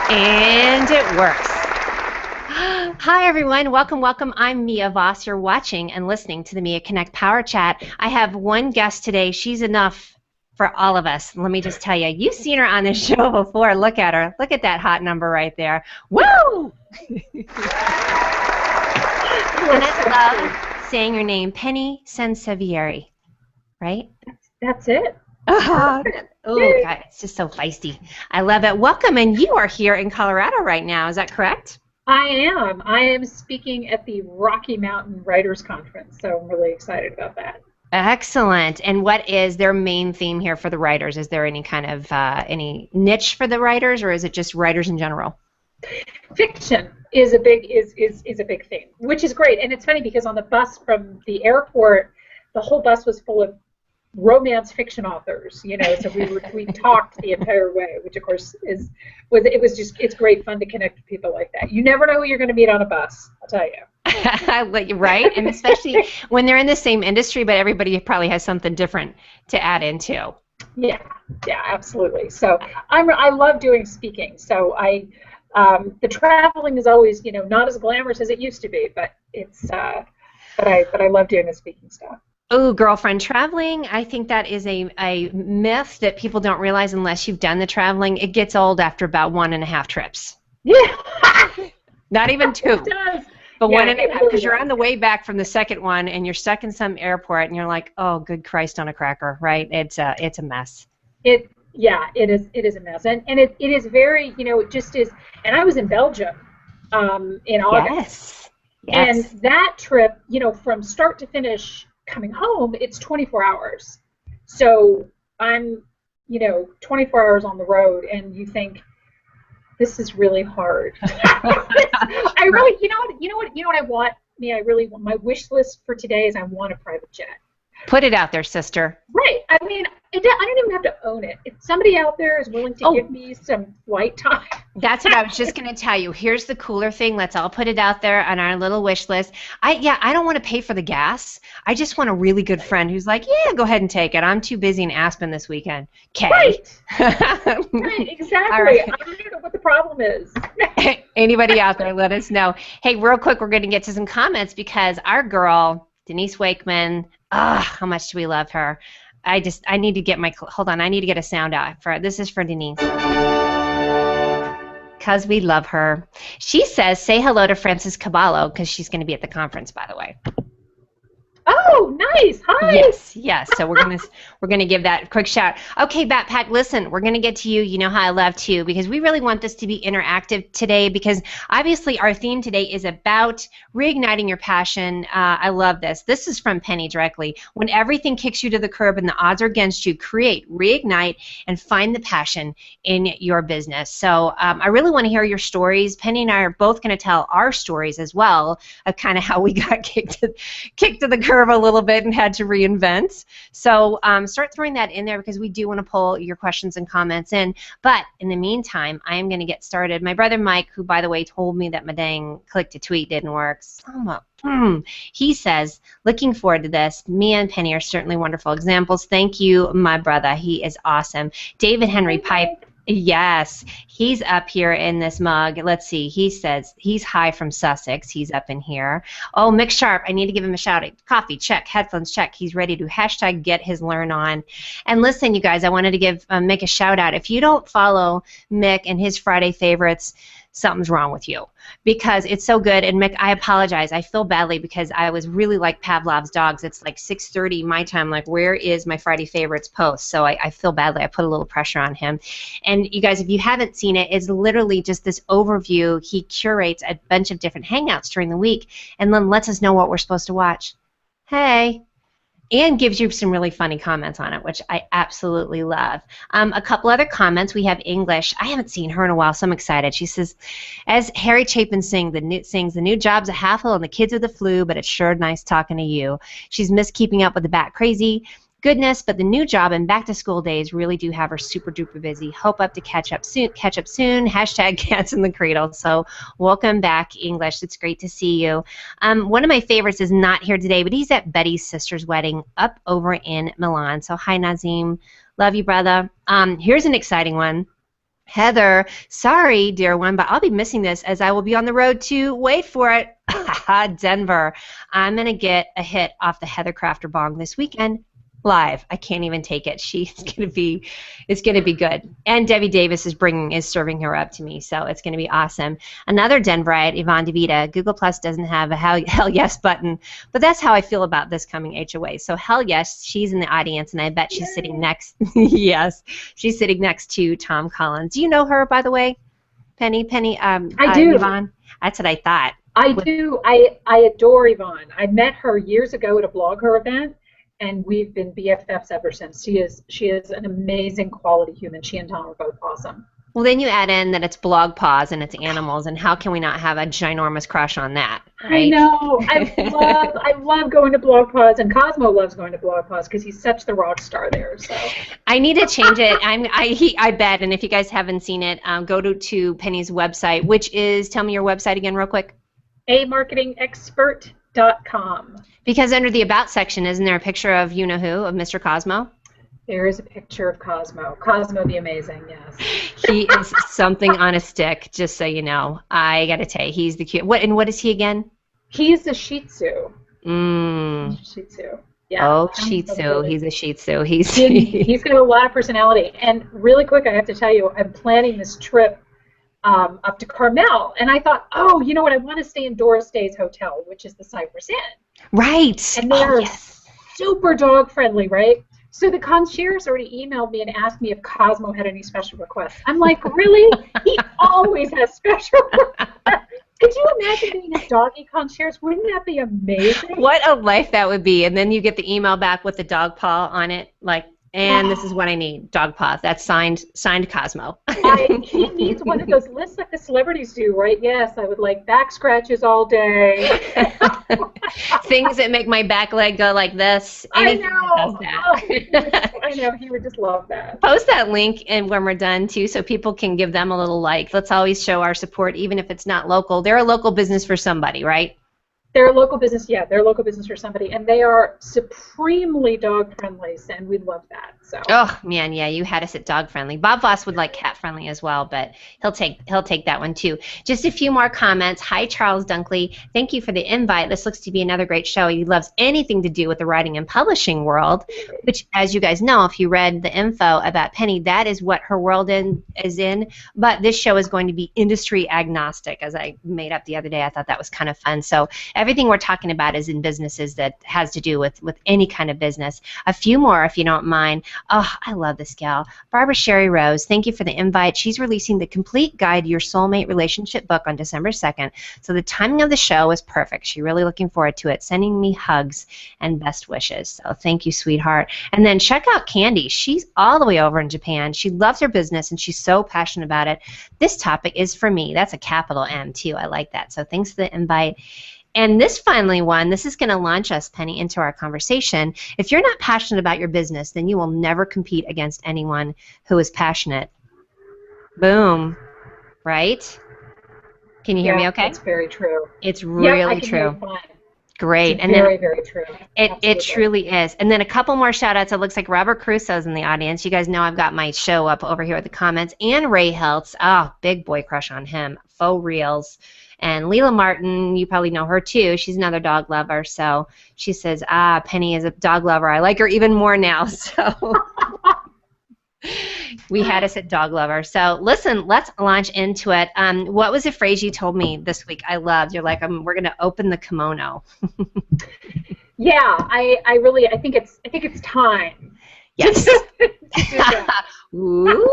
And it works. Hi, everyone. Welcome, welcome. I'm Mia Voss. You're watching and listening to the Mia Connect Power Chat. I have one guest today. She's enough for all of us. Let me just tell you, you've seen her on this show before. Look at her. Look at that hot number right there. Woo! And I love saying your name, Penny Sansevieri, right? That's it. Oh, God, it's just so feisty. I love it. Welcome, and you are here in Colorado right now. Is that correct? I am. I am speaking at the Rocky Mountain Writers Conference, so I'm really excited about that. Excellent. And what is their main theme here for the writers? Is there any kind of any niche for the writers, or is it just writers in general? Fiction is a big thing, which is great. And it's funny because on the bus from the airport, the whole bus was full of romance fiction authors, you know, so we talked the entire way, which of course it's great fun to connect with people like that. You never know who you're going to meet on a bus, I'll tell you. Right, and especially when they're in the same industry, but everybody probably has something different to add into. Yeah, absolutely. So I love doing speaking. So the traveling is always, you know, not as glamorous as it used to be, but it's but I love doing the speaking stuff. Oh, girlfriend, traveling, I think that is a myth that people don't realize unless you've done the traveling. It gets old after about 1.5 trips. Yeah. Not even 2. It does. But yeah, 1.5, because you're on the way back from the second one and you're stuck in some airport and you're like, oh, good Christ on a cracker, right? It's a mess. It is a mess. And it is very, you know, it just is. And I was in Belgium in August. Yes. And that trip, you know, from start to finish, coming home, it's 24 hours. So I'm, you know, 24 hours on the road, and you think, this is really hard. I really, you know what I want? I really want, my wish list for today is I want a private jet. Put it out there, sister. Right. I mean, I don't even have to own it. If somebody out there is willing to give me some flight time. That's what I was just going to tell you. Here's the cooler thing. Let's all put it out there on our little wish list. I don't want to pay for the gas. I just want a really good friend who's like, yeah, go ahead and take it. I'm too busy in Aspen this weekend. Okay. Right. Right, exactly. Right. I don't know what the problem is. Anybody out there, let us know. Hey, real quick, we're going to get to some comments because our girl, Denise Wakeman, how much do we love her? I need to get I need to get a sound out for this is for Denise. Because we love her. She says, say hello to Frances Caballo, because she's going to be at the conference, by the way. Oh, nice. Hi. Yes. So we're gonna give that a quick shout. Okay, Backpack, listen, we're gonna get to you. You know how I love to, because we really want this to be interactive today, because obviously our theme today is about reigniting your passion. I love this. This is from Penny directly. When everything kicks you to the curb and the odds are against you, create, reignite, and find the passion in your business. So I really want to hear your stories. Penny and I are both gonna tell our stories as well of kind of how we got kicked to the curb a little bit and had to reinvent. So start throwing that in there, because we do want to pull your questions and comments in. But in the meantime, I am going to get started. My brother Mike, who by the way told me that my dang click to tweet didn't work, he says, looking forward to this. Mia and Penny are certainly wonderful examples. Thank you, my brother. He is awesome. David Henry Pipe. Yes, he's up here in this mug. Let's see. He says he's hi from Sussex. He's up in here. Oh, Mick Sharpe. I need to give him a shout out. Coffee, check. Headphones, check. He's ready to hashtag get his learn on. And listen, you guys, I wanted to give Mick a shout out. If you don't follow Mick and his Friday favorites, something's wrong with you, because it's so good. And Mick, I apologize. I feel badly because I was really like Pavlov's dogs. It's like 6:30 my time. Like, where is my Friday favorites post? So I feel badly. I put a little pressure on him. And you guys, if you haven't seen it, it's literally just this overview. He curates a bunch of different hangouts during the week and then lets us know what we're supposed to watch. Hey. And gives you some really funny comments on it, which I absolutely love. A couple other comments. We have English. I haven't seen her in a while, so I'm excited. She says, as Harry Chapin sings, the new job's a hassle and the kids are the flu, but it's sure nice talking to you. She's missed keeping up with the Bat Crazy goodness, but the new job and back to school days really do have her super duper busy. Hope up to catch up soon. Hashtag cats in the cradle. So welcome back, English. It's great to see you. One of my favorites is not here today, but he's at Betty's sister's wedding up over in Milan. So hi, Nazim. Love you, brother. Here's an exciting one. Heather, sorry, dear one, but I'll be missing this as I will be on the road to, wait for it, Denver. I'm going to get a hit off the Heather Kraafter bong this weekend live. I can't even take it. It's going to be good. And Debi Davis is serving her up to me, so it's going to be awesome. Another Denverite, Yvonne Devita. Google Plus doesn't have a hell yes button, but that's how I feel about this coming HOA. So hell yes, she's in the audience, and I bet she's sitting next. Yes, she's sitting next to Tom Collins. Do you know her, by the way, Penny? I do. Yvonne? That's what I thought. I do. I adore Yvonne. I met her years ago at a Blog Her event, and we've been BFFs ever since. She is an amazing quality human. She and Tom are both awesome. Well, then you add in that it's BlogPaws and it's animals, and how can we not have a ginormous crush on that? Right? I know. I love going to BlogPaws, and Cosmo loves going to BlogPaws because he's such the rock star there. So I need to change it. I bet, and if you guys haven't seen it, go to Penny's website, which is, tell me your website again real quick. amarketingexpert.com. Because under the About section, isn't there a picture of you-know-who, of Mr. Cosmo? There is a picture of Cosmo. Cosmo the Amazing, yes. He is something on a stick, just so you know. I got to tell you, he's the cute. What is he again? He's a Shih Tzu. Shih Tzu. Yeah. Oh, Shih Tzu. He's a Shih Tzu. He's got a lot of personality. And really quick, I have to tell you, I'm planning this trip up to Carmel, and I thought, oh, you know what? I want to stay in Doris Day's hotel, which is the Cypress Inn. Right. And they're super dog friendly, right? So the concierge already emailed me and asked me if Cosmo had any special requests. I'm like, really? He always has special requests. Could you imagine being a doggy concierge? Wouldn't that be amazing? What a life that would be. And then you get the email back with the dog paw on it, like, and this is what I need, dog paw. That's signed Cosmo. He needs one of those lists like the celebrities do, right? Yes, I would like back scratches all day. Things that make my back leg go like this. Anything that does that. I know, he would just love that. Post that link and when we're done, too, so people can give them a little like. Let's always show our support, even if it's not local. They're a local business for somebody, right? They're a local business, yeah. They're a local business for somebody, and they are supremely dog friendly, and we love that. So. Oh man, yeah, you had us at dog friendly. Bob Voss would like cat friendly as well, but he'll take that one too. Just a few more comments. Hi, Charles Dunkley. Thank you for the invite. This looks to be another great show. He loves anything to do with the writing and publishing world, which, as you guys know, if you read the info about Penny, that is what her world is in. But this show is going to be industry agnostic, as I made up the other day. I thought that was kind of fun. So everything we're talking about is in businesses that has to do with any kind of business. A few more, if you don't mind. Oh, I love this gal. Barbara Sherry Rose, thank you for the invite. She's releasing the Complete Guide to Your Soulmate Relationship book on December 2nd, so the timing of the show is perfect. She's really looking forward to it. Sending me hugs and best wishes. So thank you, sweetheart. And then check out Candy. She's all the way over in Japan. She loves her business, and she's so passionate about it. This topic is for me. That's a capital M, too. I like that. So thanks for the invite. And this finally one, this is going to launch us, Penny, into our conversation. If you're not passionate about your business, then you will never compete against anyone who is passionate. Boom. Right? Can you hear me okay? It's very true. It's really true. Great. It's very true. It truly is. And then a couple more shout-outs. It looks like Robert Caruso's in the audience. You guys know I've got my show up over here with the comments. And Ray Hiltz. Oh, big boy crush on him. Faux reels. And Leila Martin, you probably know her too. She's another dog lover. So she says, Penny is a dog lover. I like her even more now. So we had us at dog lover. So listen, let's launch into it. What was a phrase you told me this week I loved? You're like, we're going to open the kimono. Yeah, I think it's time. Yes. Ooh.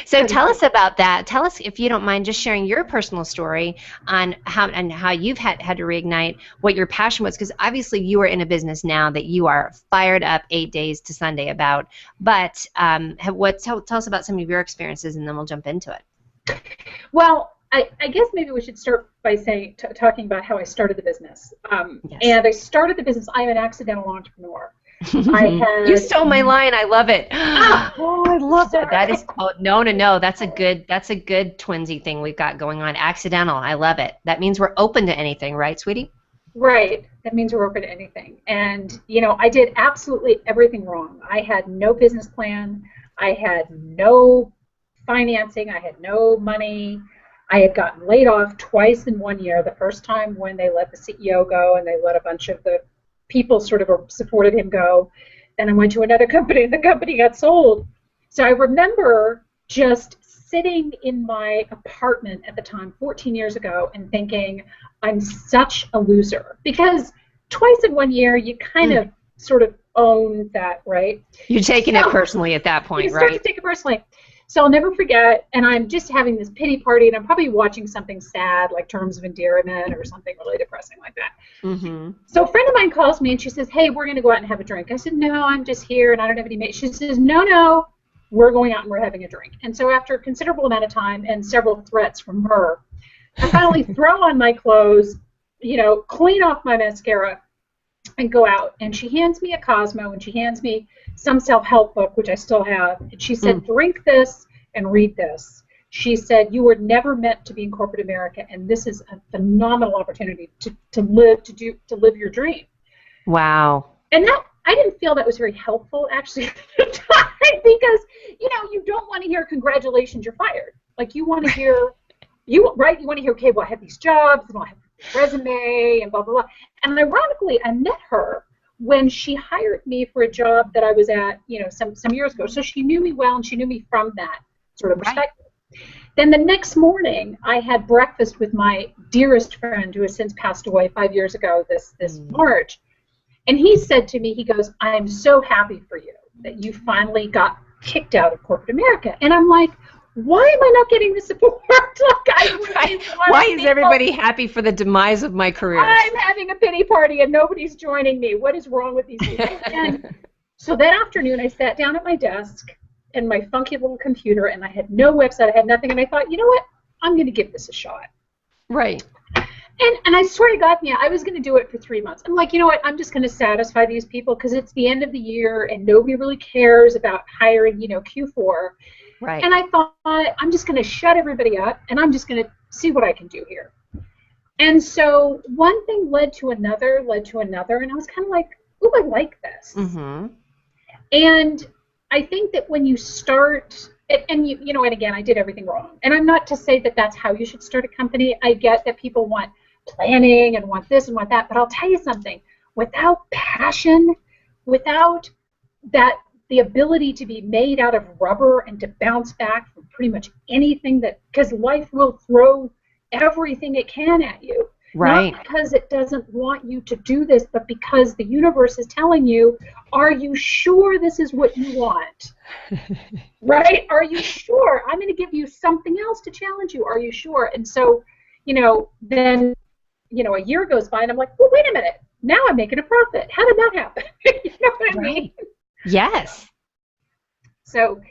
So tell us about that. Tell us, if you don't mind, just sharing your personal story on how you've had to reignite, what your passion was, because obviously you are in a business now that you are fired up 8 days to Sunday about. But tell us about some of your experiences, and then we'll jump into it. Well, I guess maybe we should start by talking about how I started the business. Yes. And I started the business. I'm an accidental entrepreneur. You stole my line. I love it. Oh, I love it. That is no. That's a good twinsy thing we've got going on. Accidental. I love it. That means we're open to anything, right, sweetie? Right. That means we're open to anything. And I did absolutely everything wrong. I had no business plan. I had no financing. I had no money. I had gotten laid off twice in 1 year. The first time when they let the CEO go and they let a bunch of the people sort of supported him go. Then I went to another company and the company got sold. So I remember just sitting in my apartment at the time, 14 years ago, and thinking, I'm such a loser. Because twice in 1 year, you kind of sort of own that, right? You're taking it personally at that point, you start right? to take it personally. So I'll never forget, and I'm just having this pity party, and I'm probably watching something sad, like Terms of Endearment or something really depressing like that. Mm-hmm. So a friend of mine calls me, and she says, hey, we're going to go out and have a drink. I said, no, I'm just here, and I don't have any mates. She says, no, we're going out and we're having a drink. And so after a considerable amount of time and several threats from her, I finally throw on my clothes, clean off my mascara, and go out. And she hands me a Cosmo, and she hands me some self-help book, which I still have. And she said, drink this and read this. She said, you were never meant to be in corporate America, and this is a phenomenal opportunity to live your dream. Wow. And that, I didn't feel that was very helpful, actually, at the time, because, you don't want to hear, congratulations, you're fired. Like, you want to hear, you want to hear, okay, well, I have these jobs, and I have a resume, and blah, blah, blah. And ironically, I met her when she hired me for a job that I was at, some years ago. So she knew me well, and she knew me from that sort of perspective. Right. Then the next morning, I had breakfast with my dearest friend, who has since passed away 5 years ago, this March. And he said to me, he goes, I'm so happy for you that you finally got kicked out of corporate America. And I'm like, why am I not getting the support? Why is everybody happy for the demise of my career? I'm having a pity party and nobody's joining me. What is wrong with these people? And so that afternoon, I sat down at my desk and my funky little computer, and I had no website, I had nothing, and I thought, you know what? I'm going to give this a shot. Right. And I sort of got, I was going to do it for 3 months. I'm like, you know what? I'm just going to satisfy these people because it's the end of the year and nobody really cares about hiring, Q4. Right. And I thought, I'm just going to shut everybody up and I'm just going to see what I can do here. And so one thing led to another, and I was kind of like, ooh, I like this. Mm-hmm. And I think that when you start, and and again, I did everything wrong. And I'm not to say that that's how you should start a company. I get that people want planning and want this and want that, but I'll tell you something. Without passion, without that, the ability to be made out of rubber and to bounce back from pretty much anything because life will throw everything it can at you. Right. Not because it doesn't want you to do this, but because the universe is telling you, are you sure this is what you want? Right? Are you sure? I'm going to give you something else to challenge you. Are you sure? And so, then, a year goes by and I'm like, well, wait a minute. Now I'm making a profit. How did that happen? You know what I mean? Yes. So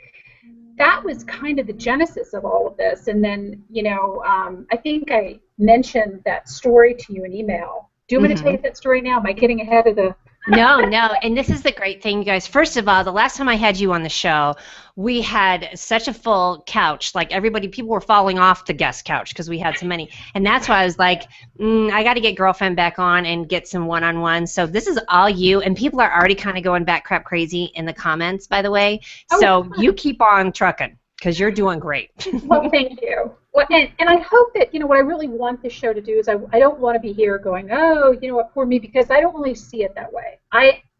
that was kind of the genesis of all of this. And then, I think I mentioned that story to you in email. Do you want me to tell you that story now? Am I getting ahead of the... No. And this is the great thing, you guys. First of all, the last time I had you on the show, we had such a full couch. Like people were falling off the guest couch because we had so many. And that's why I was like, I got to get girlfriend back on and get some one-on-ones. So this is all you. And people are already kind of going back crap crazy in the comments, by the way. So you keep on trucking because you're doing great. Well, thank you. Well, and I hope that, what I really want this show to do is I don't want to be here going, oh, what, poor me, because I don't really see it that way.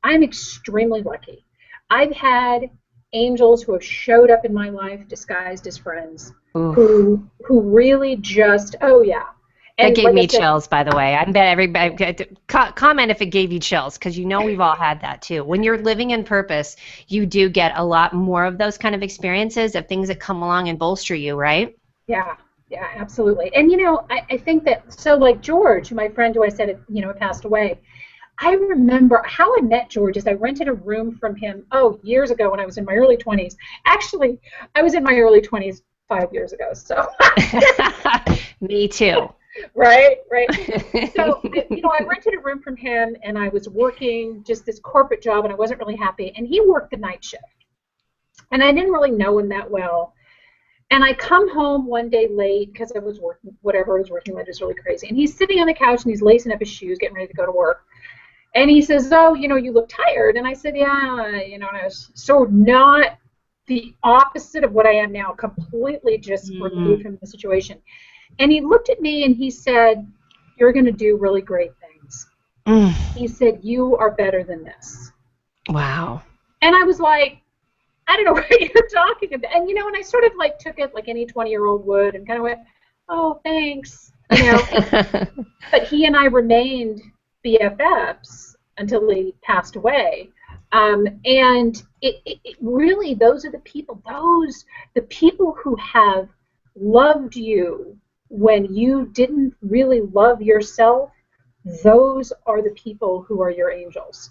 I'm extremely lucky. I've had angels who have showed up in my life disguised as friends who really just, oh, yeah. And that gave me chills, by the way. I bet everybody, comment if it gave you chills, because we've all had that too. When you're living in purpose, you do get a lot more of those kind of experiences of things that come along and bolster you, right? Yeah, absolutely. And, I think that, so like George, my friend who I said, passed away, I remember how I met George is I rented a room from him, years ago when I was in my early 20s. Actually, I was in my early 20s 5 years ago, so. Me too. Right. So, I rented a room from him, and I was working just this corporate job, and I wasn't really happy, and he worked the night shift. And I didn't really know him that well. And I come home one day late because I was working, whatever, I was working late, it was really crazy. And he's sitting on the couch and he's lacing up his shoes, getting ready to go to work. And he says, oh, you look tired. And I said, yeah, and I was so not the opposite of what I am now, completely just removed from the situation. And he looked at me and he said, "You're going to do really great things." He said, "You are better than this." Wow. And I was like, I don't know what you're talking about. And, and I sort of like took it like any 20-year-old would and kind of went, "Oh, thanks." But he and I remained BFFs until he passed away. And it really, those are the people who have loved you when you didn't really love yourself. Those are the people who are your angels.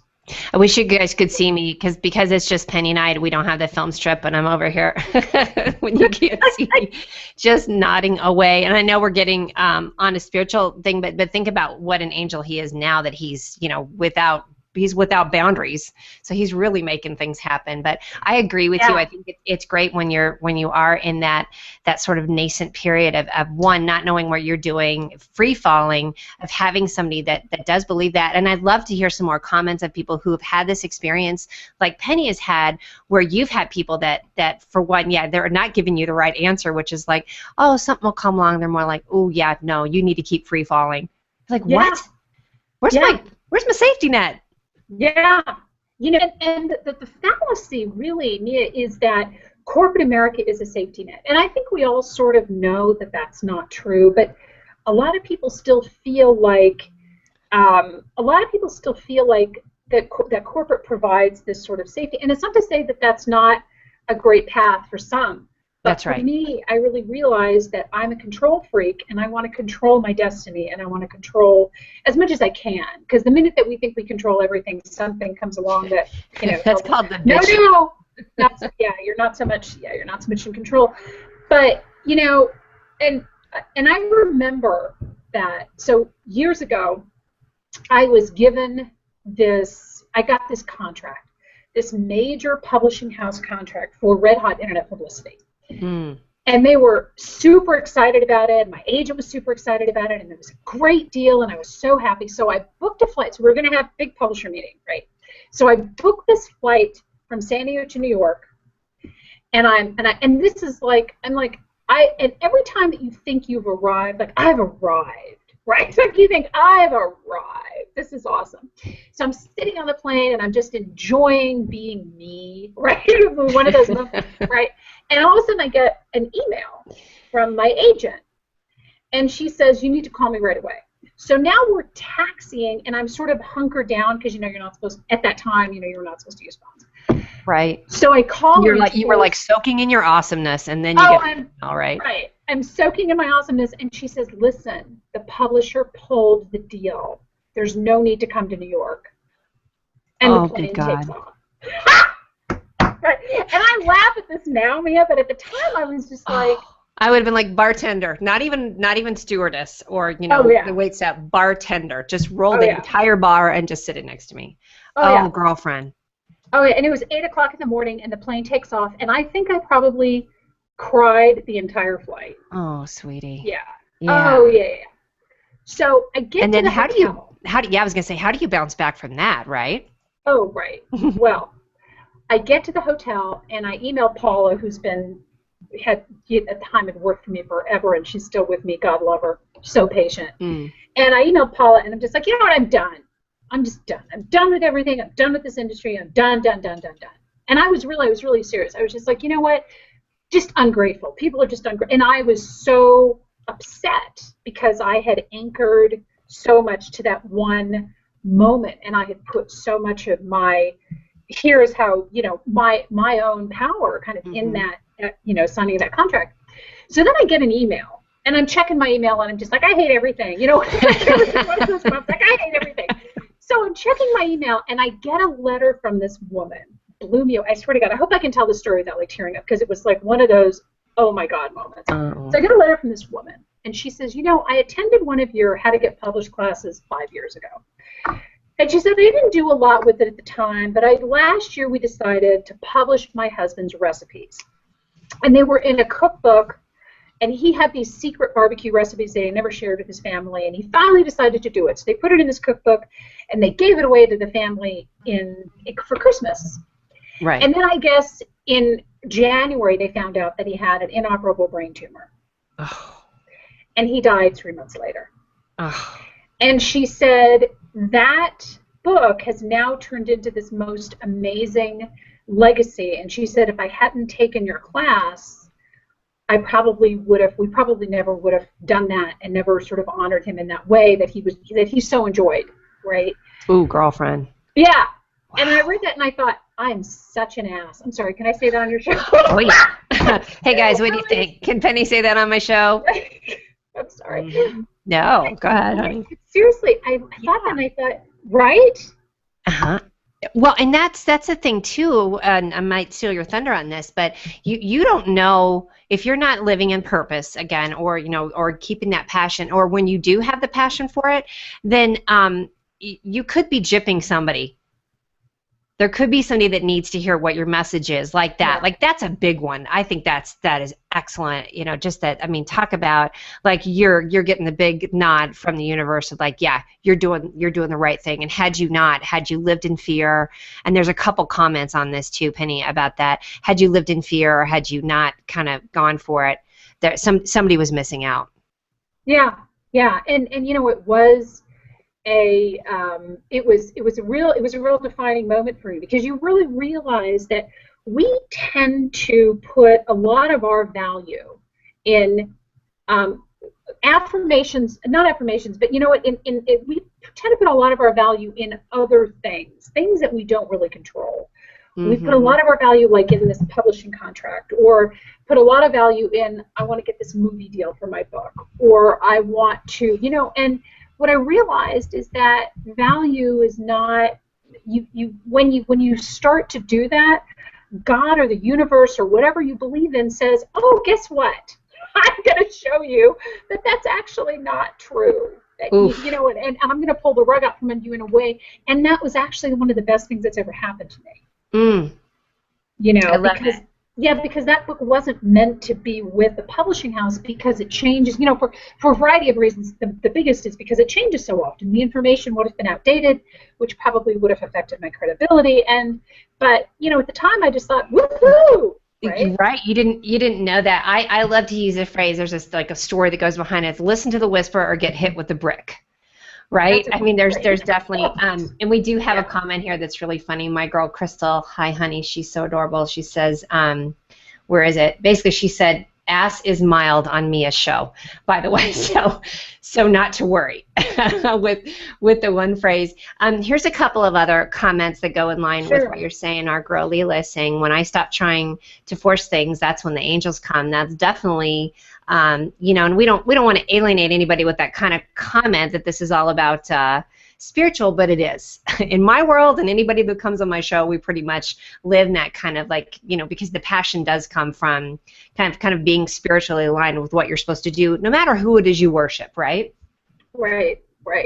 I wish you guys could see me because it's just Penny and I. We don't have the film strip, and I'm over here when you can't see me, just nodding away. And I know we're getting on a spiritual thing, but think about what an angel he is now that he's without boundaries. So he's really making things happen. But I agree with you. I think it's great when you are in that sort of nascent period of one, not knowing what you're doing, free falling, of having somebody that does believe that. And I'd love to hear some more comments of people who have had this experience like Penny has had, where you've had people that for one, they're not giving you the right answer, which is like, oh, something will come along. They're more like, oh yeah, no, you need to keep free falling. Like, what? Where's my safety net? Yeah, and the fallacy really, Mia, is that corporate America is a safety net. And I think we all sort of know that that's not true, but a lot of people still feel like that corporate provides this sort of safety. And it's not to say that that's not a great path for some. But that's right. For me, I really realized that I'm a control freak, and I want to control my destiny, and I want to control as much as I can. Because the minute that we think we control everything, something comes along that that's called the bitch. No, you're not so much in control. But and I remember that. So years ago, I was given I got this contract, this major publishing house contract for red hot internet publicity. And they were super excited about it. My agent was super excited about it, and it was a great deal, and I was so happy. So I booked a flight. So we were going to have a big publisher meeting, right? So I booked this flight from San Diego to New York, and this is like, and every time that you think you've arrived, like, I've arrived, right? Like, you think, I've arrived. This is awesome. So I'm sitting on the plane, and I'm just enjoying being me, right? One of those moments, right? And all of a sudden, I get an email from my agent, and she says, "You need to call me right away." So now we're taxiing, and I'm sort of hunkered down because you're not supposed at that time. You're not supposed to use phones. Right. So I call her. You were like soaking in your awesomeness, and then you get all right. Right. I'm soaking in my awesomeness, and she says, "Listen, the publisher pulled the deal. There's no need to come to New York." And the plane takes off. Right. And I laugh at this now, Mia, but at the time I was just like, I would have been like bartender, not even stewardess or the waitstaff, bartender. Just roll the entire bar and just sit it next to me. Girlfriend. Oh yeah, and it was 8 o'clock in the morning, and the plane takes off, and I think I probably cried the entire flight. Oh, sweetie. Yeah. Oh yeah. So I get and to then the how hotel. do you? I was gonna say, how do you bounce back from that, right? Oh right. Well, I get to the hotel, and I email Paula, who's at the time had worked for me forever, and she's still with me. God love her, so patient. And I emailed Paula, and I'm just like, you know what? I'm done. I'm just done. I'm done with everything. I'm done with this industry. I'm done. And I was really serious. I was just like, you know what? Just ungrateful. People are just ungrateful. And I was so upset because I had anchored so much to that one moment, and I had put so much of my here's how, my own power kind of in that, signing that contract. So then I get an email, and I'm checking my email, and I'm just like, I hate everything. One of those months, like, I hate everything. So I'm checking my email, and I get a letter from this woman. Blew me away. I swear to God, I hope I can tell the story without like tearing up, because it was like one of those, oh my God moments. So I get a letter from this woman, and she says, I attended one of your How to Get Published classes 5 years ago. And she said, I didn't do a lot with it at the time, but last year we decided to publish my husband's recipes. And they were in a cookbook, and he had these secret barbecue recipes that he never shared with his family, and he finally decided to do it. So they put it in this cookbook, and they gave it away to the family for Christmas. Right. And then I guess in January, they found out that he had an inoperable brain tumor. Oh. And he died 3 months later. Oh. And she said that book has now turned into this most amazing legacy. And she said, if I hadn't taken your class, we probably never would have done that and never sort of honored him in that way that he so enjoyed, right? Ooh, girlfriend. Yeah. Wow. And I read that and I thought, I'm such an ass. I'm sorry, can I say that on your show? Oh, yeah. Hey, guys, what do you think? Can Penny say that on my show? I'm sorry. Mm-hmm. No, go ahead, honey. Seriously, I thought that and I thought, right? Uh-huh. Well, and that's the thing too, and I might steal your thunder on this, but you don't know if you're not living in purpose again, or or keeping that passion, or when you do have the passion for it, then you could be gypping somebody. There could be somebody that needs to hear what your message is, like that. Yeah. Like, that's a big one. I think that is excellent. Just that. I mean, talk about like you're getting the big nod from the universe of like, yeah, you're doing the right thing. And had you lived in fear, and there's a couple comments on this too, Penny, about that. Had you lived in fear, or had you not kind of gone for it, there somebody was missing out. Yeah, and it was. It was a real defining moment for me, because you really realize that we tend to put a lot of our value in affirmations, not affirmations, but we tend to put a lot of our value in other things that we don't really control. Mm-hmm. We put a lot of our value like in this publishing contract, or put a lot of value in, I want to get this movie deal for my book, or I want to, and what I realized is that value is not when you start to do that, God or the universe or whatever you believe in says, oh, guess what? I'm going to show you that that's actually not true. That and I'm going to pull the rug out from under you in a way. And that was actually one of the best things that's ever happened to me. I love it. Yeah, because that book wasn't meant to be with the publishing house, because it changes, for a variety of reasons. The biggest is because it changes so often. The information would have been outdated, which probably would have affected my credibility. But at the time, I just thought, woohoo! Right? You didn't know that. I love to use a phrase. There's just like a story that goes behind it. It's listen to the whisper or get hit with the brick. Right? I mean, there's definitely, and we do have a comment here that's really funny. My girl, Krystalle, hi, honey, she's so adorable. She says, where is it? Basically, she said, ass is mild on Mia's show, by the way, so not to worry with the one phrase. Here's a couple of other comments that go in line with what you're saying. Our girl, Leila, is saying, when I stop trying to force things, that's when the angels come. That's definitely... and we don't want to alienate anybody with that kind of comment that this is all about spiritual, but it is. In my world, and anybody that comes on my show, we pretty much live in that kind of like, because the passion does come from kind of being spiritually aligned with what you're supposed to do, no matter who it is you worship, right? Right,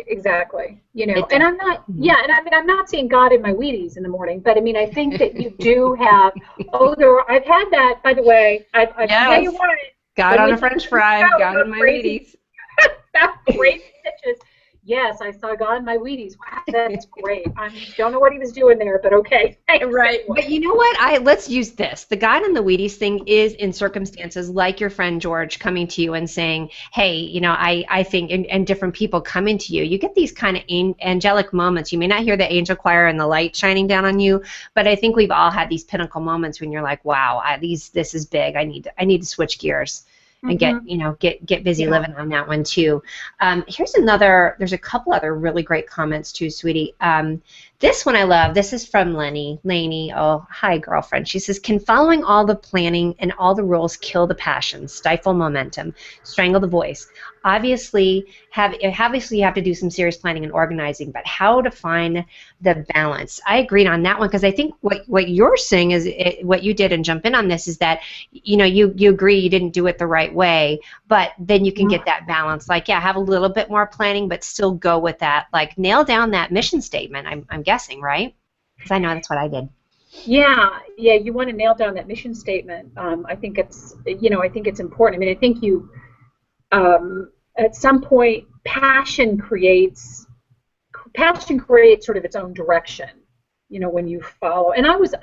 exactly. And I'm not, I'm not seeing God in my Wheaties in the morning, but I mean, I think that you do have, I've had that, by the way. I've tell you what. Got on a French fry, got on my Wheaties. Great pitches. Yes, I saw God in my Wheaties. Wow, that's great. I don't know what he was doing there, but okay. Thanks. Right. But you know what? Let's use this. The God in the Wheaties thing is in circumstances like your friend George coming to you and saying, hey, I think, and different people coming to you. You get these kind of angelic moments. You may not hear the angel choir and the light shining down on you, but I think we've all had these pinnacle moments when you're like, wow, this is big. I need to switch gears. And get busy living on that one too. There's a couple other really great comments too, sweetie. This one I love. This is from Leni. Oh, hi, girlfriend. She says, can following all the planning and all the rules kill the passion, stifle momentum, strangle the voice? Obviously, you have to do some serious planning and organizing, but how to find the balance? I agreed on that one, because I think what you're saying is what you did, and jump in on this, is that you agree you didn't do it the right way, but then you can get that balance. Like, have a little bit more planning, but still go with that. Like, nail down that mission statement. I'm guessing, right? Because I know that's what I did. Yeah, you want to nail down that mission statement. I think it's important. I mean, I think you. At some point, passion creates sort of its own direction, when you follow. And I was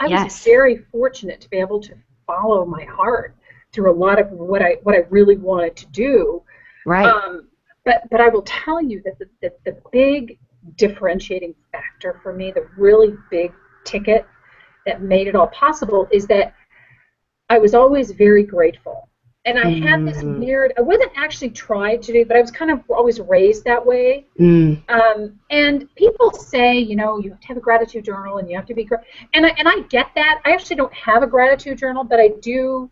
very fortunate to be able to follow my heart through a lot of what I really wanted to do. Right. But I will tell you that the big differentiating factor for me, the really big ticket that made it all possible, is that I was always very grateful. And I had this weird, I wasn't actually tried to do, but I was kind of always raised that way. And people say, you know, you have to have a gratitude journal and you have to be, and I get that. I actually don't have a gratitude journal, but I do.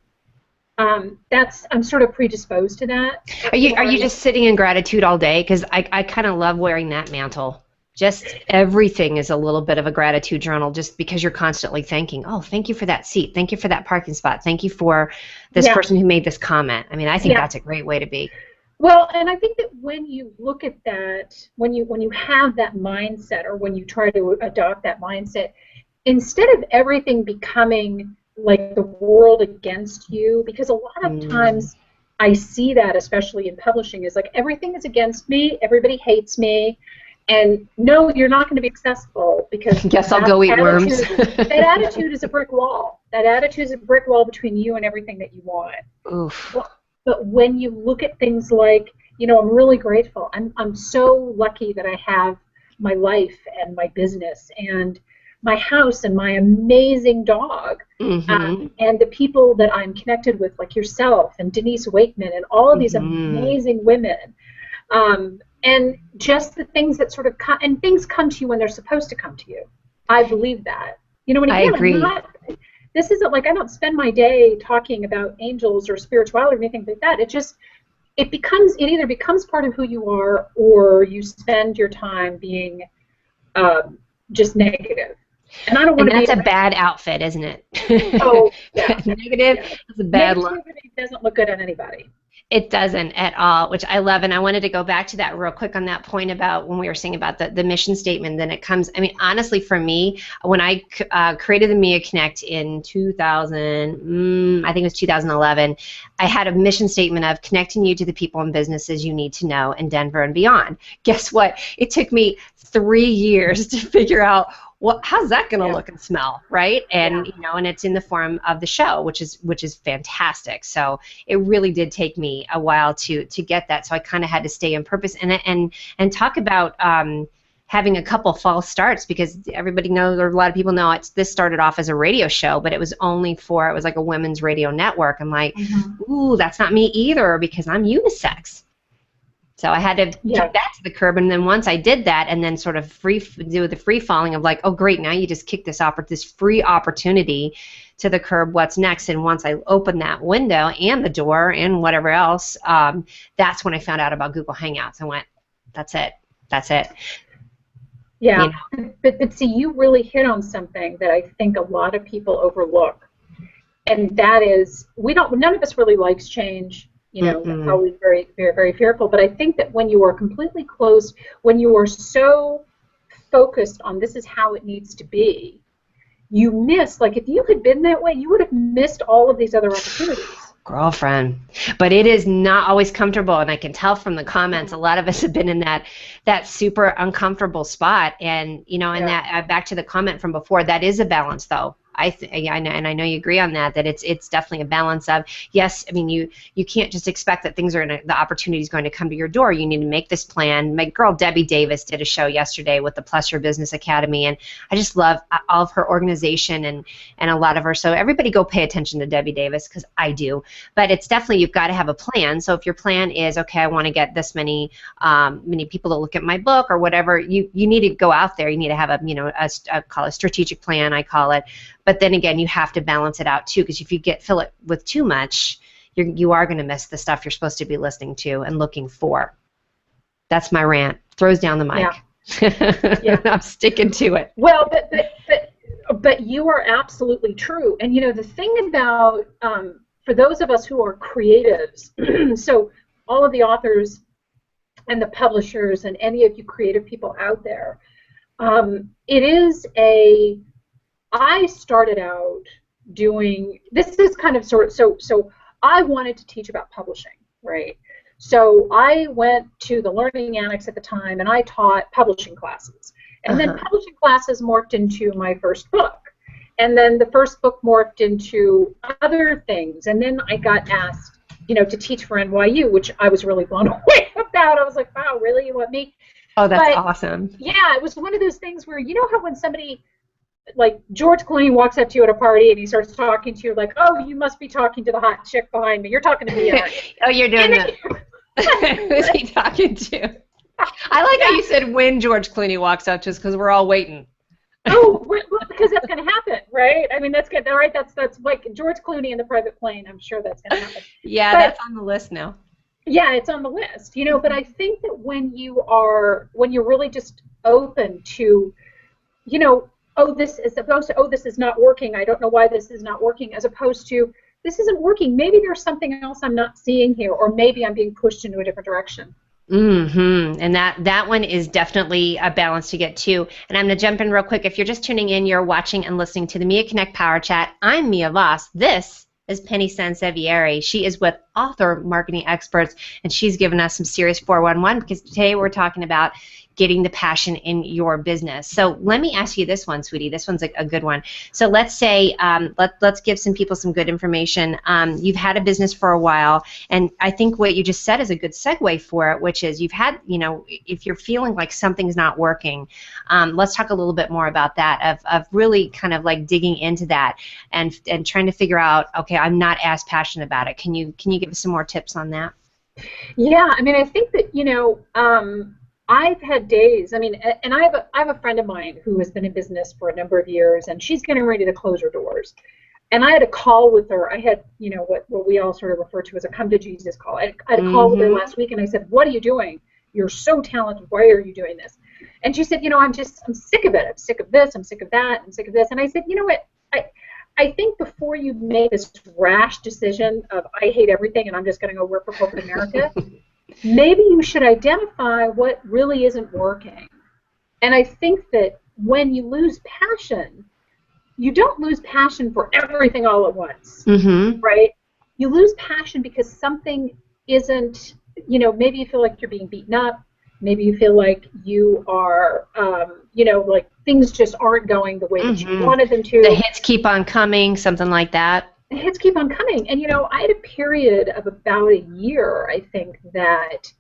I'm sort of predisposed to that. Are you just sitting in gratitude all day? Because I kind of love wearing that mantle. Just everything is a little bit of a gratitude journal, just because you're constantly thanking. Oh, thank you for that seat. Thank you for that parking spot. Thank you for this person who made this comment. I mean, I think that's a great way to be. Well, and I think that when you look at that, when you have that mindset, or when you try to adopt that mindset, instead of everything becoming like the world against you, because a lot of times I see that, especially in publishing, is like everything is against me, everybody hates me, and no, you're not going to be successful because guess I'll go eat worms. That attitude is a brick wall. That attitude is a brick wall between you and everything that you want. Oof. But when you look at things like, you know, I'm really grateful. I'm so lucky that I have my life and my business and my house and my amazing dog, and the people that I'm connected with, like yourself and Denise Wakeman and all of these amazing women, and just the things that sort of come, and things come to you when they're supposed to come to you. I believe that. You know, when I agree. This isn't like I don't spend my day talking about angels or spirituality or anything like that. It either becomes part of who you are, or you spend your time being just negative. And I don't want to. That's a bad outfit, isn't it? Oh, yeah. Negative. Yeah. It's a bad look. Negativity doesn't look good on anybody. It doesn't at all, which I love. And I wanted to go back to that real quick on that point about when we were saying about the mission statement. Then it comes, I mean, honestly, for me, when I created the Mia Connect in 2000, I think it was 2011, I had a mission statement of connecting you to the people and businesses you need to know in Denver and beyond. Guess what? It took me 3 years to figure out, well, how's that going to look and smell, right? And you know, and it's in the form of the show, which is fantastic. So it really did take me a while to get that. So I kind of had to stay in purpose and talk about having a couple false starts, because everybody knows, or a lot of people know, this started off as a radio show, but it was like a women's radio network. I'm like, ooh, that's not me either, because I'm unisex. So I had to kick that to the curb, and then once I did that, and then sort of do the free falling of like, oh great, now you just kick this free opportunity to the curb. What's next? And once I opened that window and the door and whatever else, that's when I found out about Google Hangouts. I went, that's it. Yeah, you know? but see, you really hit on something that I think a lot of people overlook, and that is none of us really likes change. You know, it's always very, very, very fearful. But I think that when you are completely closed, when you are so focused on this is how it needs to be, you miss, like if you had been that way, you would have missed all of these other opportunities. Girlfriend. But it is not always comfortable, and I can tell from the comments, a lot of us have been in that super uncomfortable spot. And, you know, and that back to the comment from before, that is a balance, though. And I know you agree on that it's definitely a balance of, yes, I mean, you can't just expect that the opportunity is going to come to your door. You need to make this plan. My girl Debi Davis did a show yesterday with the Plus Your Business Academy, and I just love all of her organization and a lot of her. So everybody go pay attention to Debi Davis, because I do. But it's definitely, you've got to have a plan. So if your plan is, okay, I want to get this many people to look at my book or whatever, you need to go out there. You need to have I call it a strategic plan, I call it. But then again, you have to balance it out too, because if you fill it with too much, you are going to miss the stuff you're supposed to be listening to and looking for. That's my rant. Throws down the mic. Yeah. I'm sticking to it. Well, but you are absolutely true. And you know, the thing about for those of us who are creatives, so all of the authors and the publishers and any of you creative people out there, it is I started out doing, this is kind of so I wanted to teach about publishing, right? So I went to the Learning Annex at the time, and I taught publishing classes. And then publishing classes morphed into my first book. And then the first book morphed into other things. And then I got asked, to teach for NYU, which I was really blown away about. I was like, wow, really? You want me? Oh, that's awesome. Yeah, it was one of those things where, how when somebody, like George Clooney walks up to you at a party and he starts talking to you like, oh, you must be talking to the hot chick behind me. You're talking to me. Oh, you're doing that. Who's he talking to? I like how you said when George Clooney walks up to us because we're all waiting. Oh, well, because that's going to happen, right? I mean, that's good. All right, that's like George Clooney in the private plane. I'm sure that's going to happen. Yeah, but that's on the list now. Yeah, it's on the list, But I think that when you're really just open to, this is not working. I don't know why this is not working, as opposed to this isn't working. Maybe there's something else I'm not seeing here, or maybe I'm being pushed into a different direction. Mm-hmm. And that one is definitely a balance to get to. And I'm going to jump in real quick. If you're just tuning in, you're watching and listening to the Mia Connect Power Chat. I'm Mia Voss. This is Penny Sansevieri. She is with Author Marketing Experts, and she's given us some serious 411 because today we're talking about getting the passion in your business. So let me ask you this one, sweetie. This one's a good one. So let's say, let's give some people some good information. You've had a business for a while, and I think what you just said is a good segue for it, which is you've had, if you're feeling like something's not working, let's talk a little bit more about that, of really kind of like digging into that and trying to figure out, okay, I'm not as passionate about it. Can you give us some more tips on that? Yeah, I mean, I think that, I've had days, and I have a friend of mine who has been in business for a number of years, and she's getting ready to close her doors. And I had a call with her. I had, what we all sort of refer to as a come to Jesus call. I had a call with her last week, and I said, what are you doing? You're so talented. Why are you doing this? And she said, I'm sick of it. I'm sick of this. I'm sick of that. I'm sick of this. And I said, you know what? I think before you make this rash decision of I hate everything and I'm just going to go work for corporate America, maybe you should identify what really isn't working. And I think that when you lose passion, you don't lose passion for everything all at once, right? You lose passion because something isn't, maybe you feel like you're being beaten up. Maybe you feel like you are, like things just aren't going the way that you wanted them to. The hits keep on coming, something like that. The hits keep on coming. And, I had a period of about a year, I think, that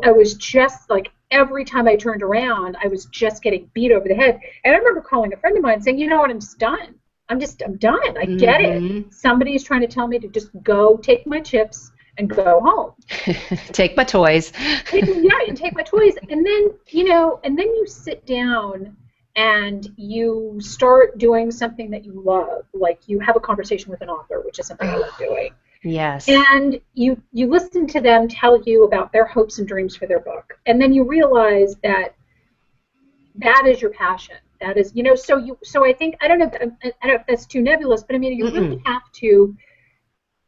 I was just like, every time I turned around, I was just getting beat over the head. And I remember calling a friend of mine saying, you know what, I'm just done. I'm done. I get it. Somebody's trying to tell me to just go take my chips and go home. Take my toys. And take my toys. And then, and then you sit down and you start doing something that you love. Like you have a conversation with an author, which is something I love doing. Yes. And you listen to them tell you about their hopes and dreams for their book. And then you realize that is your passion. That is, so I think, I don't know if that's too nebulous, but you really have to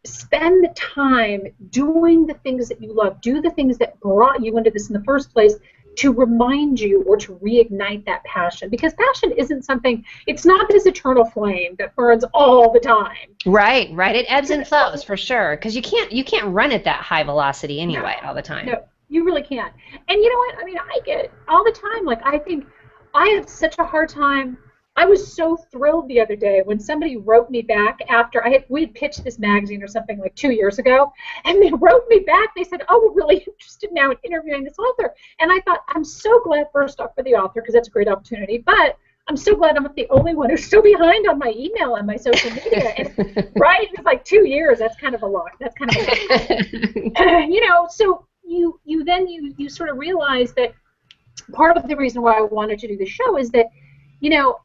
spend the time doing the things that you love, do the things that brought you into this in the first place to remind you or to reignite that passion. Because passion isn't something, it's not this eternal flame that burns all the time. Right. It ebbs and flows for sure. Because you can't run at that high velocity anyway all the time. No, you really can't. And you know what? I get it all the time. Like, I think I have such a hard time. I was so thrilled the other day when somebody wrote me back after we had pitched this magazine or something like 2 years ago, and they wrote me back. They said, oh, we're really interested now in interviewing this author. And I thought, I'm so glad, first off, for the author, because that's a great opportunity, but I'm so glad I'm not the only one who's still behind on my email and my social media. And, right? It's like 2 years. That's kind of a lot. So you sort of realize that part of the reason why I wanted to do the show is that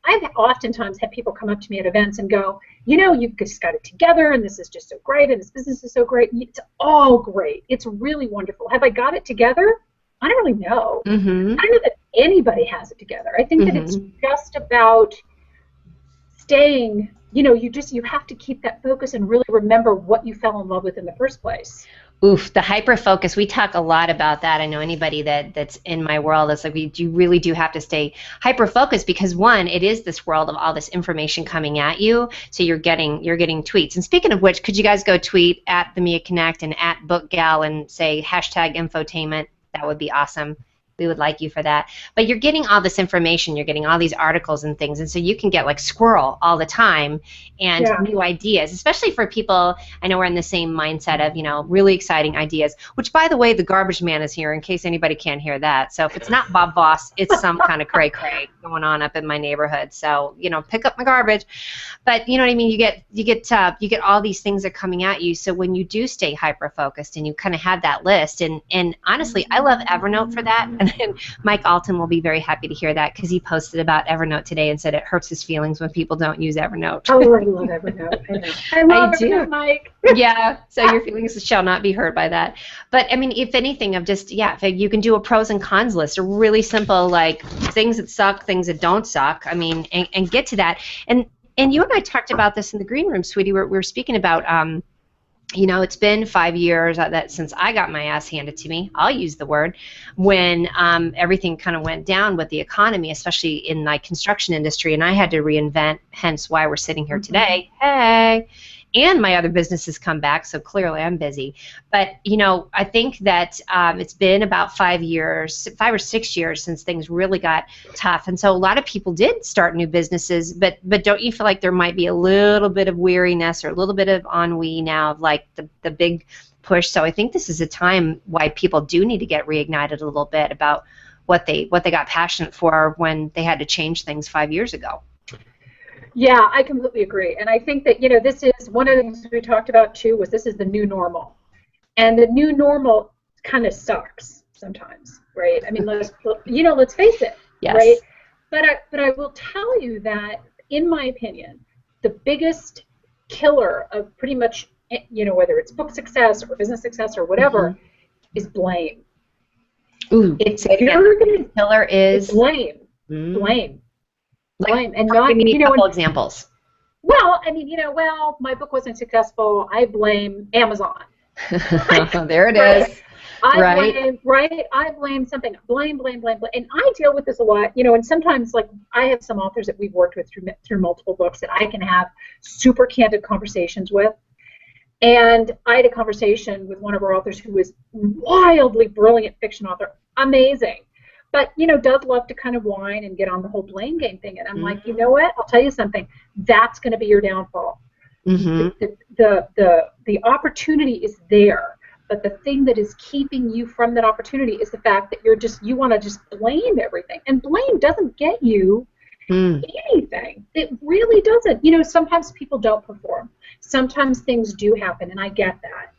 I've oftentimes had people come up to me at events and go, you've just got it together, and this is just so great, and this business is so great. It's all great. It's really wonderful. Have I got it together? I don't really know. I don't know that anybody has it together. I think that it's just about staying, you have to keep that focus and really remember what you fell in love with in the first place. Oof, the hyper-focus, we talk a lot about that. I know anybody that's in my world, it's like you really do have to stay hyper-focused because, one, it is this world of all this information coming at you, so you're getting tweets. And speaking of which, could you guys go tweet at the Mia Connect and at BookGal and say #infotainment? That would be awesome. we would like you for that. But you're getting all this information, you're getting all these articles and things, and so you can get like Squirrel all the time and new ideas, especially for people. I know we're in the same mindset of, you know, really exciting ideas, which, by the way, the garbage man is here in case anybody can't hear that. So if it's not Bob Voss, it's some kind of cray-cray going on up in my neighborhood. So, you know, pick up my garbage. But you know what I mean? You get all these things that are coming at you. So when you do stay hyper-focused and you kind of have that list, and honestly, I love Evernote for that. And Mike Allton will be very happy to hear that because he posted about Evernote today and said it hurts his feelings when people don't use Evernote. Oh, I love Evernote. I love Evernote, Mike. Yeah, so your feelings shall not be hurt by that. But I mean, if anything, of just, if you can do a pros and cons list, a really simple, like, things that suck, things that don't suck. I mean, and get to that. And you and I talked about this in the green room, sweetie. We were speaking about, you know, it's been 5 years that since I got my ass handed to me, I'll use the word, when everything kind of went down with the economy, especially in my construction industry, and I had to reinvent, hence why we're sitting here today. Hey. And my other businesses come back, so clearly I'm busy. But, you know, I think that it's been about 5 or 6 years since things really got tough. And so a lot of people did start new businesses, but don't you feel like there might be a little bit of weariness or a little bit of ennui now of, like, the big push? So I think this is a time why people do need to get reignited a little bit about what they got passionate for when they had to change things 5 years ago. Yeah, I completely agree. And I think that, you know, this is one of the things we talked about, too, was this is the new normal. And the new normal kind of sucks sometimes, right? I mean, let's face it, yes. Right? But I will tell you that, in my opinion, the biggest killer of pretty much, you know, whether it's book success or business success or whatever, is blame. Ooh, killer is blame. Blame. Blame, and not, you know, a couple examples. Well, I mean, you know, my book wasn't successful. I blame Amazon. There it is. I blame something. Blame. And I deal with this a lot, you know, and sometimes, like, I have some authors that we've worked with through multiple books that I can have super candid conversations with. And I had a conversation with one of our authors who is wildly brilliant fiction author, amazing. But, you know, does love to kind of whine and get on the whole blame game thing. And I'm like, you know what? I'll tell you something. That's going to be your downfall. The opportunity is there. But the thing that is keeping you from that opportunity is the fact that you want to just blame everything. And blame doesn't get you anything. It really doesn't. You know, sometimes people don't perform. Sometimes things do happen, and I get that.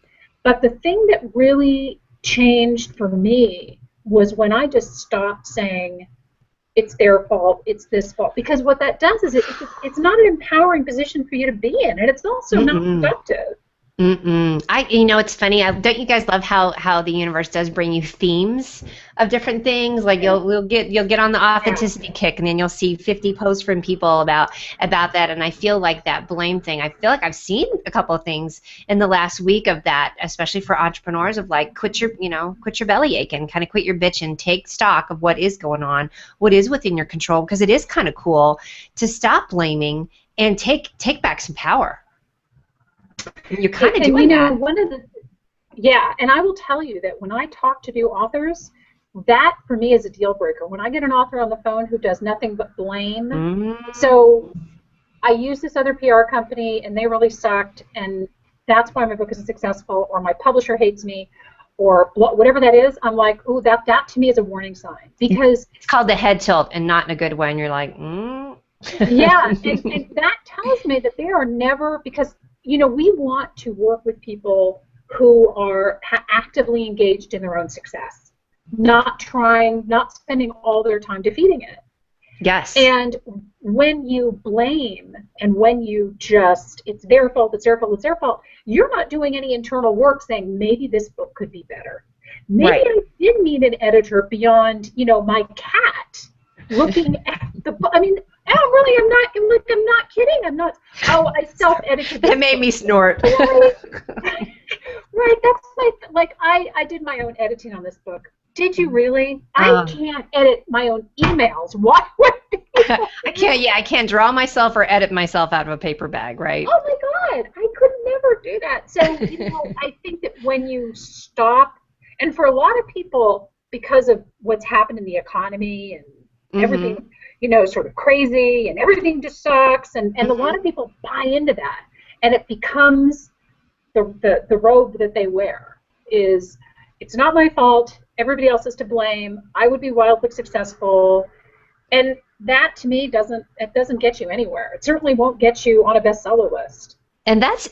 But the thing that really changed for me was when I just stopped saying it's their fault, it's this fault. Because what that does is it's not an empowering position for you to be in, and it's also not productive. You know, it's funny. Don't you guys love how the universe does bring you themes of different things? Like you'll get on the authenticity kick, and then you'll see 50 posts from people about that. And I feel like that blame thing. I feel like I've seen a couple of things in the last week of that, especially for entrepreneurs, of like quit your belly aching, kind of quit your bitch and take stock of what is going on, what is within your control, because it is kind of cool to stop blaming and take back some power. You're kind of doing that. And I will tell you that when I talk to new authors, that for me is a deal breaker. When I get an author on the phone who does nothing but blame, so I use this other PR company and they really sucked, and that's why my book isn't successful, or my publisher hates me, or whatever that is, I'm like, ooh, that to me is a warning sign, because it's called the head tilt, and not in a good way, and you're like, yeah, and that tells me that they are never, because, you know, we want to work with people who are actively engaged in their own success, not spending all their time defeating it. Yes. And when you blame and when you just, it's their fault, you're not doing any internal work saying, maybe this book could be better. Maybe I did need an editor beyond, you know, my cat looking at the book. I mean, I'm not kidding. I self-edited this. That made me snort. Right, that's like I did my own editing on this book. Did you really? I can't edit my own emails. What? I can't draw myself or edit myself out of a paper bag, right? Oh my God, I could never do that. So, you know, I think that when you stop, and for a lot of people, because of what's happened in the economy and everything, Mm-hmm. you know, sort of crazy and everything just sucks. And a lot of people buy into that. And it becomes the robe that they wear is, it's not my fault. Everybody else is to blame. I would be wildly successful. And that, to me, doesn't get you anywhere. It certainly won't get you on a bestseller list. And that's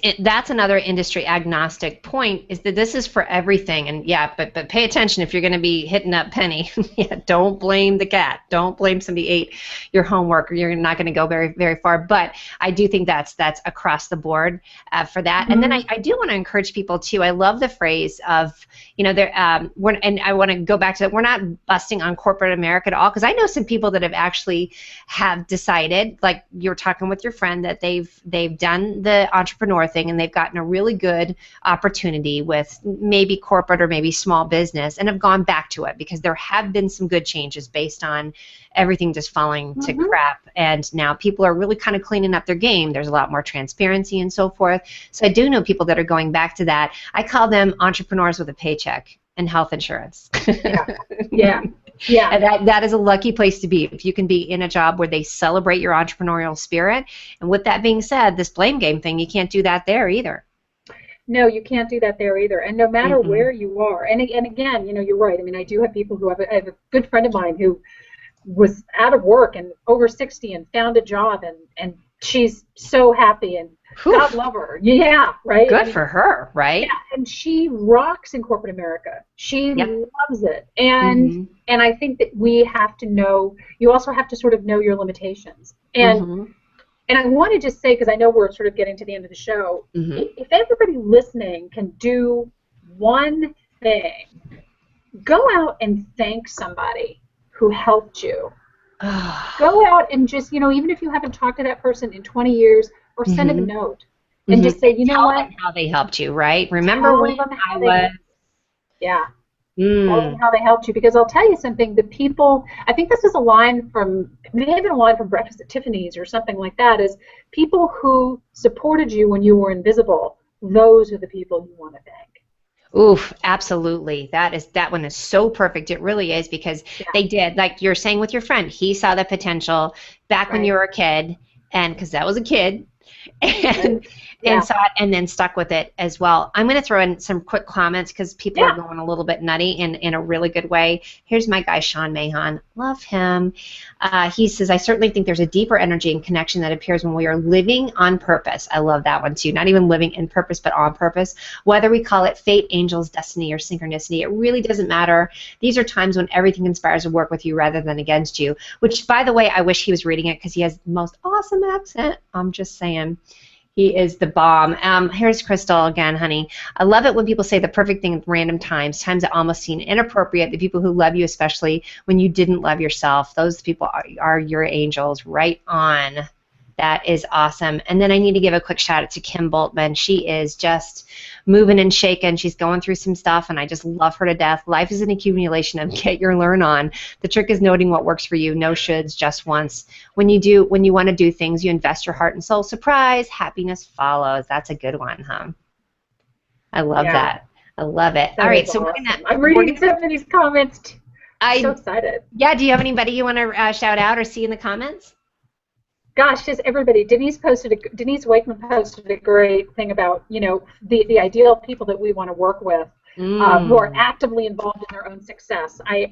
another industry agnostic point, is that this is for everything. And yeah, but pay attention if you're going to be hitting up Penny. Yeah, don't blame the cat. Don't blame somebody ate your homework, or you're not going to go very, very far. But I do think that's across the board for that. Mm-hmm. And then I do want to encourage people too. I love the phrase of, you know, there. And I want to go back to that. We're not busting on corporate America at all, because I know some people that have decided, like you're talking with your friend, that they've done the entrepreneur thing and they've gotten a really good opportunity with maybe corporate or maybe small business, and have gone back to it because there have been some good changes based on everything just falling to crap, and now people are really kind of cleaning up their game. There's a lot more transparency and so forth. So I do know people that are going back to that. I call them entrepreneurs with a paycheck and health insurance. Yeah. Yeah. And that is a lucky place to be, if you can be in a job where they celebrate your entrepreneurial spirit. And with that being said, this blame game thing, you can't do that there either. No, you can't do that there either. And no matter where you are, and again, you know, you're right. I mean, I do have people who I have a good friend of mine who was out of work and over 60 and found a job, and she's so happy, and God love her. Yeah, right? Good for her, right? Yeah, and she rocks in corporate America. She loves it. And I think that we have to know, you also have to sort of know your limitations. And I want to just say, because I know we're sort of getting to the end of the show, if everybody listening can do one thing, go out and thank somebody who helped you. Go out and just, you know, even if you haven't talked to that person in 20 years, or send them a note and just say, you know what? Tell them how they helped you, right? Remember when I was... Yeah. Tell them how they helped you, because I'll tell you something, the people, I think this is a line from, maybe a line from Breakfast at Tiffany's or something like that, is people who supported you when you were invisible, those are the people you want to thank. Oof, absolutely. That one is so perfect. It really is, because they did, like you're saying with your friend, he saw the potential back when you were a kid, and because that was a kid, and saw it and then stuck with it as well. I'm going to throw in some quick comments because people are going a little bit nutty in a really good way. Here's my guy, Sean Mahon. Love him. He says, I certainly think there's a deeper energy and connection that appears when we are living on purpose. I love that one too. Not even living in purpose, but on purpose. Whether we call it fate, angels, destiny, or synchronicity, it really doesn't matter. These are times when everything conspires to work with you rather than against you, which, by the way, I wish he was reading it because he has the most awesome accent. I'm just saying. He is the bomb. Here's Krystalle again, honey. I love it when people say the perfect thing at random times that almost seem inappropriate, the people who love you, especially when you didn't love yourself. Those people are your angels. Right on. That is awesome. And then I need to give a quick shout out to Kim Boltman. She is just moving and shaking. She's going through some stuff, and I just love her to death. Life is an accumulation of get your learn on. The trick is noting what works for you. No shoulds, just once. When you want to do things, you invest your heart and soul. Surprise, happiness follows. That's a good one, huh? I love that. I love it. All right, so awesome. I'm reading some of these comments. I'm so excited. Yeah, do you have anybody you want to shout out or see in the comments? Gosh, just everybody. Denise Wakeman posted a great thing about, you know, the ideal people that we want to work with, who are actively involved in their own success. I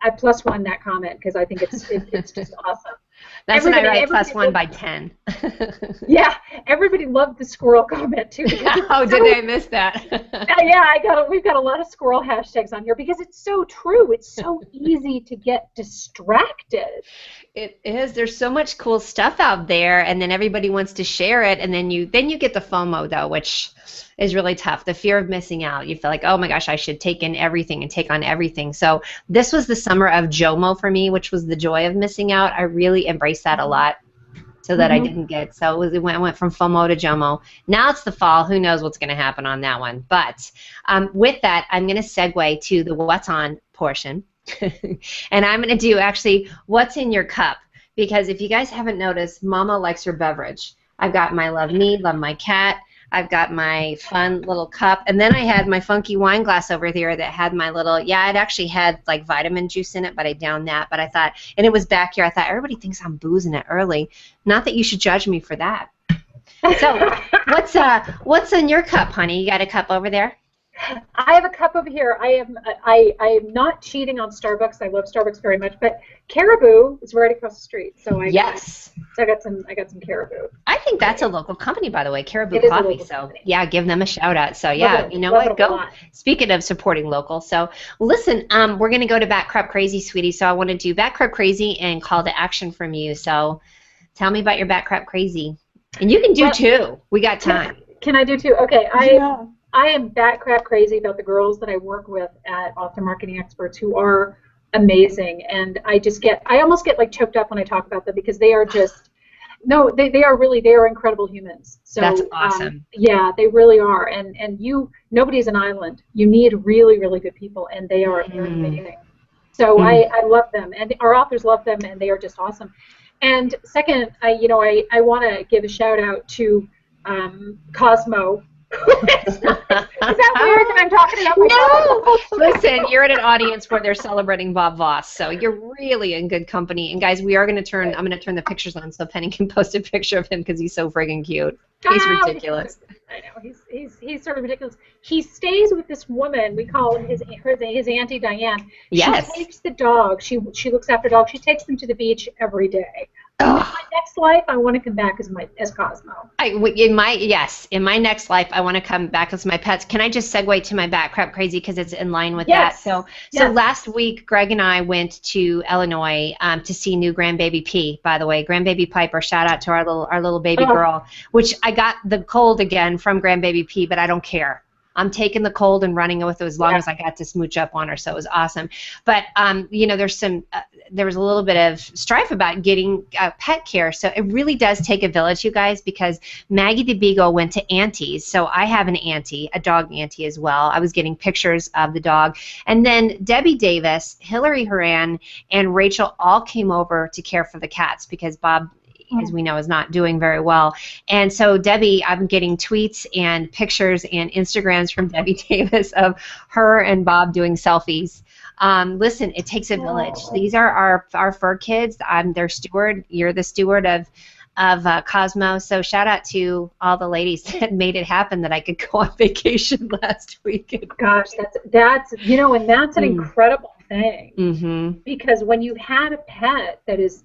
+1 that comment because I think it's just awesome. That's what I write, +1 by 10. Yeah, everybody loved the squirrel comment too. Oh, did I miss that? Yeah, we've got a lot of squirrel hashtags on here because it's so true. It's so easy to get distracted. It is. There's so much cool stuff out there, and then everybody wants to share it, and then you get the FOMO though, which is really tough. The fear of missing out. You feel like, oh my gosh, I should take in everything and take on everything. So this was the summer of JOMO for me, which was the joy of missing out. I really embraced that a lot, so that I didn't get. So it went from FOMO to JOMO. Now it's the fall. Who knows what's going to happen on that one? But with that, I'm going to segue to the what's on portion. And I'm going to do actually what's in your cup, because if you guys haven't noticed, Mama likes her beverage. I've got my love me, love my cat. I've got my fun little cup, and then I had my funky wine glass over there that had my little, it actually had like vitamin juice in it, but I downed that. But I thought, and it was back here, I thought, everybody thinks I'm boozing it early. Not that you should judge me for that. So what's in your cup, honey? You got a cup over there? I have a cup over here. I am not cheating on Starbucks. I love Starbucks very much, but Caribou is right across the street. So I got some Caribou. I think that's a local company, by the way, Caribou Coffee. So company. Yeah, give them a shout out. So yeah, you know what? Go. Speaking of supporting local, so listen, we're gonna go to Bat Crap Crazy, sweetie. So I want to do Bat Crap Crazy and call to action from you. So tell me about your Bat Crap Crazy, and you can do two. We got time. Can I do two? Okay, I am bat crap crazy about the girls that I work with at Author Marketing Experts who are amazing, and I almost get like choked up when I talk about them because they are just, they are incredible humans. So that's awesome. Yeah, they really are, and nobody's an island. You need really, really good people, and they are amazing. So I love them, and our authors love them, and they are just awesome. And second, I want to give a shout out to Cosmo. Is that weird that I'm talking about my No! Listen, you're at an audience where they're celebrating Bob Voss, so you're really in good company. And guys, I'm going to turn the pictures on so Penny can post a picture of him because he's so friggin' cute. He's ridiculous. I know, he's sort of ridiculous. He stays with this woman, we call him his Auntie Diane. Yes. She takes the dog, she looks after dogs, she takes them to the beach every day. In my next life, I want to come back as Cosmo. In my next life, I want to come back as my pets. Can I just segue to my Bat Crap Crazy because it's in line with that? So last week, Greg and I went to Illinois to see new grandbaby P. By the way, grandbaby Piper. Shout out to our little baby girl. Which I got the cold again from grandbaby P, but I don't care. I'm taking the cold and running with it as long as I got to smooch up on her, so it was awesome. But there was a little bit of strife about getting pet care, so it really does take a village, you guys, because Maggie the Beagle went to aunties, so I have an auntie, a dog auntie as well. I was getting pictures of the dog, and then Debi Davis, Hillary Horan, and Rachel all came over to care for the cats because Bob, as we know, is not doing very well. And so Debbie, I'm getting tweets and pictures and Instagrams from Debi Davis of her and Bob doing selfies. Listen, it takes a village. These are our fur kids. I'm their steward. You're the steward of Cosmo. So shout out to all the ladies that made it happen that I could go on vacation last weekend. Gosh, that's an incredible thing. Because when you've had a pet that's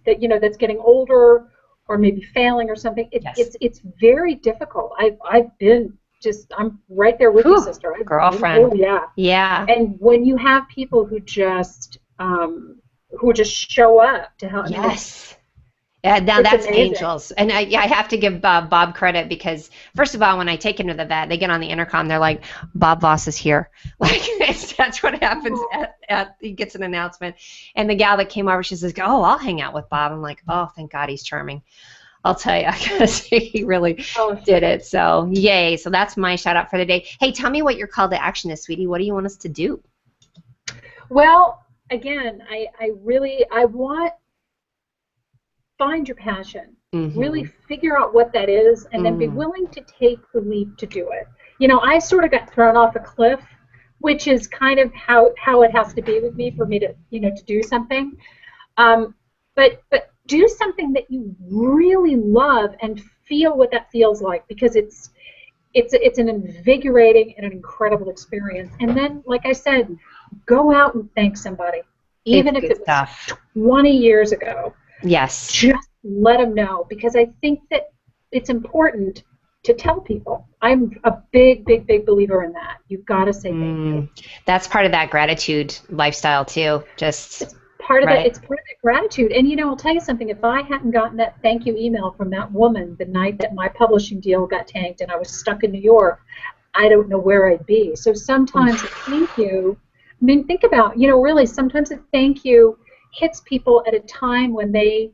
getting older or maybe failing or something, it's very difficult. I'm right there with you, sister. Girlfriend. Oh, yeah. And when you have people who just show up to help. Yes. Yeah, now that's amazing. Angels. And I have to give Bob credit because, first of all, when I take him to the vet, they get on the intercom, they're like, Bob Voss is here. Like, that's what happens he gets an announcement. And the gal that came over, she says, oh, I'll hang out with Bob. I'm like, oh, thank God he's charming. I'll tell you, I gotta say, he really did it. So, yay. So that's my shout out for the day. Hey, tell me what your call to action is, sweetie. What do you want us to do? Well, again, I want find your passion. Really figure out what that is, and then be willing to take the leap to do it. I sort of got thrown off a cliff, which is kind of how it has to be with me for me to to do something. But do something that you really love and feel what that feels like, because it's an invigorating and an incredible experience. And then, like I said, go out and thank somebody, even if it was 20 years ago. Yes. Just let them know, because I think that it's important to tell people. I'm a big, big, big believer in that. You've got to say thank you. That's part of that gratitude lifestyle too. It's part of that. It's part of that gratitude. And I'll tell you something. If I hadn't gotten that thank you email from that woman the night that my publishing deal got tanked and I was stuck in New York, I don't know where I'd be. So sometimes a thank you. I mean, think about really. Sometimes a thank you hits people at a time when they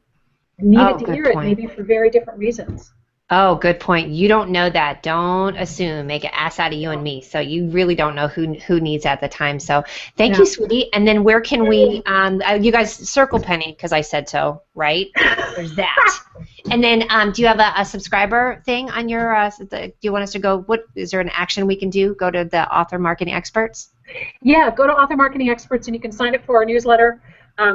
needed to hear it, maybe for very different reasons. Oh, good point. You don't know that. Don't assume. Make an ass out of you and me. So you really don't know who needs at the time. So thank you, sweetie. And then where can we, you guys circle Penny, because I said so, right? There's that. And then, do you have a subscriber thing on your? Do you want us to go? What is there an action we can do? Go to the Author Marketing Experts. Yeah, go to Author Marketing Experts, and you can sign up for our newsletter,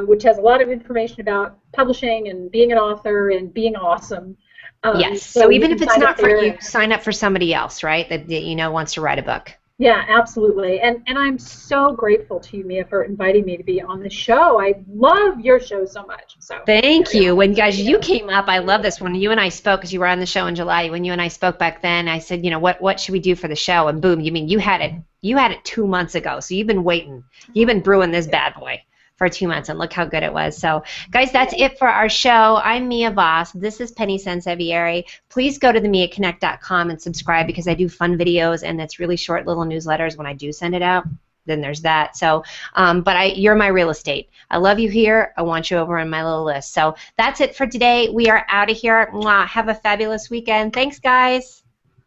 which has a lot of information about publishing and being an author and being awesome. Yes. So even if it's not for you, sign up for somebody else, right? That you know wants to write a book. Yeah, absolutely. And I'm so grateful to you, Mia, for inviting me to be on the show. I love your show so much. So thank you. When guys, you came up, I love this. When you and I spoke, because you were on the show in July, when you and I spoke back then, I said, you know, what should we do for the show? And boom, you mean you had it 2 months ago. So you've been waiting. You've been brewing this bad boy for 2 months, and look how good it was. So, guys, that's it for our show. I'm Mia Voss. This is Penny Sansevieri. Please go to themiaconnect.com and subscribe, because I do fun videos, and it's really short little newsletters when I do send it out. Then there's that. So, but you're my real estate. I love you here. I want you over on my little list. So that's it for today. We are out of here. Mwah. Have a fabulous weekend. Thanks, guys.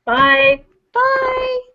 Bye. Bye.